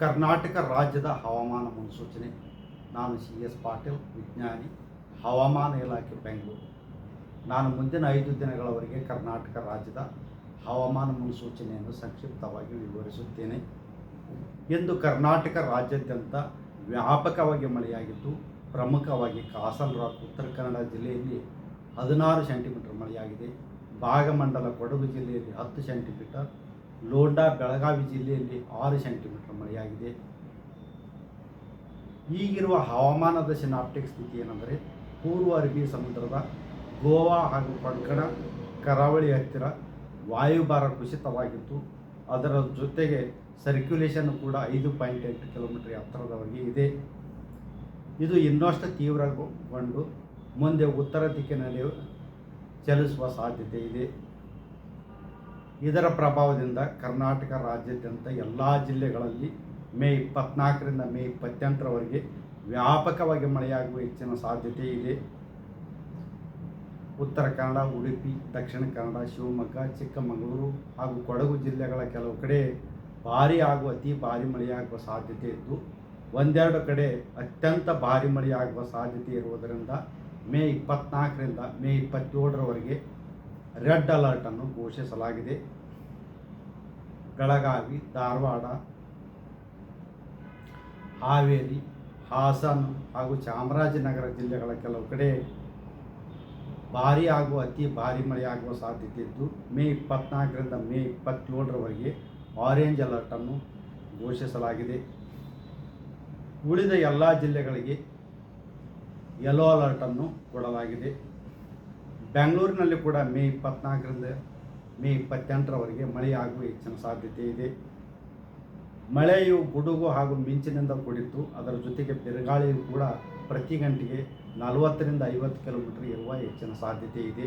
ಕರ್ನಾಟಕ ರಾಜ್ಯದ ಹವಾಮಾನ ಮುನ್ಸೂಚನೆ. ನಾನು CS ಪಾಟೀಲ್, ವಿಜ್ಞಾನಿ, ಹವಾಮಾನ ಇಲಾಖೆ, ಬೆಂಗಳೂರು. ನಾನು ಮುಂದಿನ 5 ದಿನಗಳವರೆಗೆ ಕರ್ನಾಟಕ ರಾಜ್ಯದ ಹವಾಮಾನ ಮುನ್ಸೂಚನೆಯನ್ನು ಸಂಕ್ಷಿಪ್ತವಾಗಿ ವಿವರಿಸುತ್ತೇನೆ. ಇಂದು ಕರ್ನಾಟಕ ರಾಜ್ಯಾದ್ಯಂತ ವ್ಯಾಪಕವಾಗಿ ಮಳೆಯಾಗಿದ್ದು, ಪ್ರಮುಖವಾಗಿ ಕಾಸರಗೋಡು ಉತ್ತರ ಕನ್ನಡ ಜಿಲ್ಲೆಯಲ್ಲಿ 16 ಸೆಂಟಿಮೀಟರ್ ಮಳೆಯಾಗಿದೆ. ಭಾಗಮಂಡಲ ಕೊಡಗು ಜಿಲ್ಲೆಯಲ್ಲಿ 10 ಸೆಂಟಿಮೀಟರ್, ಲೋಂಡಾ ಬೆಳಗಾವಿ ಜಿಲ್ಲೆಯಲ್ಲಿ 6 ಸೆಂಟಿಮೀಟರ್ ಮಳೆಯಾಗಿದೆ. ಈಗಿರುವ ಹವಾಮಾನದ ಸಿನಾಪ್ಟಿಕ್ ಸ್ಥಿತಿ ಏನೆಂದರೆ, ಪೂರ್ವ ಅರಬ್ಬಿ ಸಮುದ್ರದ ಗೋವಾ ಹಾಗೂ ಕೊಂಕಣ ಕರಾವಳಿ ಹತ್ತಿರ ವಾಯುಭಾರ ಕುಸಿತವಾಗಿದ್ದು, ಅದರ ಜೊತೆಗೆ ಸರ್ಕ್ಯುಲೇಷನ್ ಕೂಡ 5.8 ಕಿಲೋಮೀಟರ್ ಎತ್ತರದವರೆಗೆ ಇದೆ. ಇದು ಇನ್ನಷ್ಟು ತೀವ್ರಗೊಂಡು ಮುಂದೆ ಉತ್ತರ ದಿಕ್ಕಿನಲ್ಲಿ ಚಲಿಸುವ ಸಾಧ್ಯತೆ ಇದೆ. ಇದರ ಪ್ರಭಾವದಿಂದ ಕರ್ನಾಟಕ ರಾಜ್ಯಾದ್ಯಂತ ಎಲ್ಲ ಜಿಲ್ಲೆಗಳಲ್ಲಿ ಮೇ 24ರಿಂದ ಮೇ 28ರವರೆಗೆ ವ್ಯಾಪಕವಾಗಿ ಮಳೆಯಾಗುವ ಹೆಚ್ಚಿನ ಸಾಧ್ಯತೆ ಇದೆ. ಉತ್ತರ ಕನ್ನಡ, ಉಡುಪಿ, ದಕ್ಷಿಣ ಕನ್ನಡ, ಶಿವಮೊಗ್ಗ, ಚಿಕ್ಕಮಗಳೂರು ಹಾಗೂ ಕೊಡಗು ಜಿಲ್ಲೆಗಳ ಕೆಲವು ಕಡೆ ಭಾರೀ ಹಾಗೂ ಅತಿ ಭಾರೀ ಮಳೆಯಾಗುವ ಸಾಧ್ಯತೆ ಇದ್ದು, ಒಂದೆರಡು ಕಡೆ ಅತ್ಯಂತ ಭಾರೀ ಮಳೆಯಾಗುವ ಸಾಧ್ಯತೆ ಇರುವುದರಿಂದ ಮೇ 24ರಿಂದ ಮೇ 27ರವರೆಗೆ ರೆಡ್ ಅಲರ್ಟನ್ನು ಘೋಷಿಸಲಾಗಿದೆ. ಬೆಳಗಾವಿ, ಧಾರವಾಡ, ಹಾವೇರಿ, ಹಾಸನ ಹಾಗೂ ಚಾಮರಾಜನಗರ ಜಿಲ್ಲೆಗಳ ಕೆಲವು ಕಡೆ ಭಾರೀ ಹಾಗೂ ಅತಿ ಭಾರೀ ಮಳೆಯಾಗುವ ಸಾಧ್ಯತೆ ಇದ್ದು, ಮೇ 24ರಿಂದ ಮೇ 27ರವರೆಗೆ ಆರೆಂಜ್ ಅಲರ್ಟನ್ನು ಘೋಷಿಸಲಾಗಿದೆ. ಉಳಿದ ಎಲ್ಲ ಜಿಲ್ಲೆಗಳಿಗೆ ಯೆಲ್ಲೋ ಅಲರ್ಟನ್ನು ಕೊಡಲಾಗಿದೆ. ಬೆಂಗಳೂರಿನಲ್ಲಿ ಕೂಡ ಮೇ 24ರಿಂದ ಮೇ 28ರವರೆಗೆ ಮಳೆಯಾಗುವ ಹೆಚ್ಚಿನ ಸಾಧ್ಯತೆ ಇದೆ. ಮಳೆಯು ಗುಡುಗು ಹಾಗೂ ಮಿಂಚಿನಿಂದ ಕೂಡಿದ್ದು, ಅದರ ಜೊತೆಗೆ ಬಿರುಗಾಳಿಯು ಕೂಡ ಪ್ರತಿ ಗಂಟೆಗೆ 40ರಿಂದ 50 ಕಿಲೋಮೀಟರ್ ಇರುವ ಹೆಚ್ಚಿನ ಸಾಧ್ಯತೆ ಇದೆ.